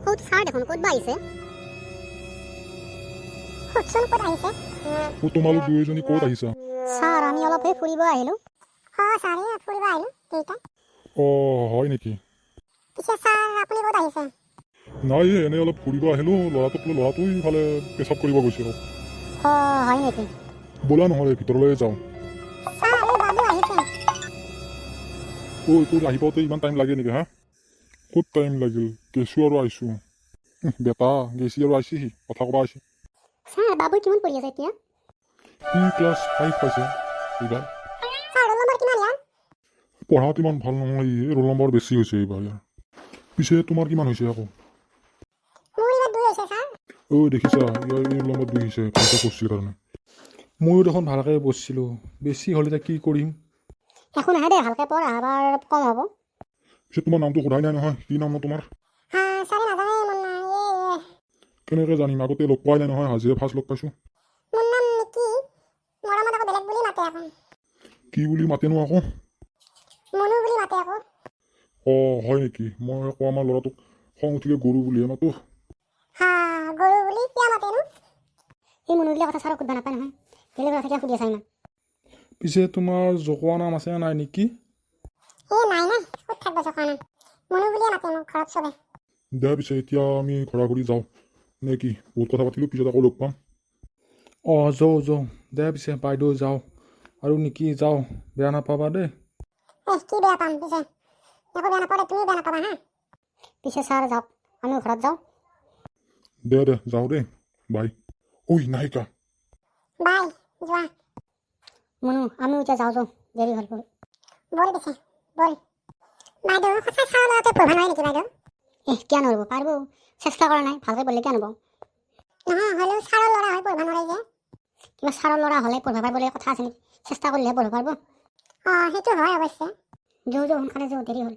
ক'ত ছাৰ দেখোন ক'ত বা আহিছে সুধচোন ক'ত আহিছে? তোমালোক দুয়োজনী ক'ত আহিছা? ছাৰ আমি অলপ সেই ফুৰিব আহিলোঁ ছাৰ এই ফুৰিব আহিলোঁ দুইটা। হয় নেকি? পিছে ছাৰ আপুনি ক'ত আহিছে? নাই এনেই অলপ ফুৰিব আহিলোঁ, ল'ৰাটোৱে ইফালে পেচাব কৰিব গৈছে। হয় নেকি? ব'লা নহ'লে ভিতৰলৈ যাওঁ। ছাৰ এই বাবু আহিছে। তোৰ আহি পাওঁতে ইমান টাইম লাগে নেকি হা? ক'ত টাইম লাগিল, গেছোঁ আৰু আহিছোঁ। বেটা গেছি আৰু আহিছেহি, কথা ক'বা আহিছে। ছাৰ বাবুই কিমান পঢ়ি আছে এতিয়া? ক্লাছ 5 পাইছে এইবাৰ। ছাৰ ৰোল নম্বৰ কিমান ইয়াৰ? পঢ়াত ইমান ভাল নহয়, ৰোল নম্বৰ বেছি হৈছে এইবাৰ ইয়াৰ। পিছে তোমাৰ কিমান হৈছে আকৌ? মোৰ এইবাৰ 2 হৈছে ছাৰ। দেখিছা ইয়াৰ এই ৰোল নম্বৰ 2 হৈছে, ভালকৈ পঢ়ছিল কাৰণে। ময়ো দেখোন ভালকৈ পঢ়ছিলোঁ, বেছি হ'লে এতিয়া কি কৰিম? একো নহয় দেই, ভালকৈ পঢ়, আবাৰ কম হ'ব। পিছে তোমাৰ নামটো সোধাই নাই নহয়, কি নাম তোমাৰ? ছাৰে নাজানে মোৰ নাম। কেনেকৈ জানিম, আগতে লগ পোৱাই নাই নহয়, আজিহে ফাৰ্ষ্ট লগ পাইছোঁ। মোৰ নাম নিকি, মৰমত আকৌ বেলেগ বুলি মাতে আকৌ। কি বুলি মাতেনো আকৌ? মনু বুলি মাতে আকৌ। হয় নেকি? মই আকৌ আমাৰ ল'ৰাটোক খং উঠিলে গৰু বুলিহে মাতো। গৰু বুলি কিয় মাতেনো? এই মনুবিলাক কথা ছাৰক সুধিব নাপায় নহয়, বেলেগ কথা কিয় সুধি আছা ইমান? পিছে তোমাৰ জকোৱা নাম আছে নাই নেকি? নাই ক'ত থাকিব জখা নাম, মনু বুলিয়ে মাতে মোক ঘৰত চবে। দে পিছে এতিয়া আমি ঘৰা ঘৰি যাওঁ নে কি? বহুত কথা পাতিলোঁ, পিছত আকৌ লগ পাম। যাওঁ দে পিছে বাইদেউ যাওঁ আৰু নেকি যাওঁ, বেয়া নাপাবা দেই। কি বেয়া পাম পিছে? একো বেয়া নাপাওঁ, তুমি বেয়া নাপাবা হা। পিছে ছাৰ যাওক, আমিও ঘৰত যাওঁ। দে যাওঁ দেই, বাই। নাহিকা। বাই, যোৱা। মনু আমিও এতিয়া যাওঁ, দেৰি হ'ল বহুত। বল পিছে, বল। বাইদেউ সঁচাই চাৰৰ ল'ৰাটোৱে পঢ়বা নোৱাৰে নেকি বাইদেউ? কিয় নোৱাৰিব, পাৰিব, চেষ্টা কৰা নাই, ভালকৈ পঢ়িলে কিয় নহ'ব? নহয় হ'লেও চাৰৰ ল'ৰা হৈ পঢ়বা নোৱাৰে যে। কিবা ছাৰৰ ল'ৰা হ'লে পঢ়িব পাৰিব বুলি কথা আছে নেকি? চেষ্টা কৰিলেহে পঢ়িব পাৰিব। সেইটো হয় অৱশ্যে। যোৱা সোনকালে যোৱা, দেৰি হ'ল।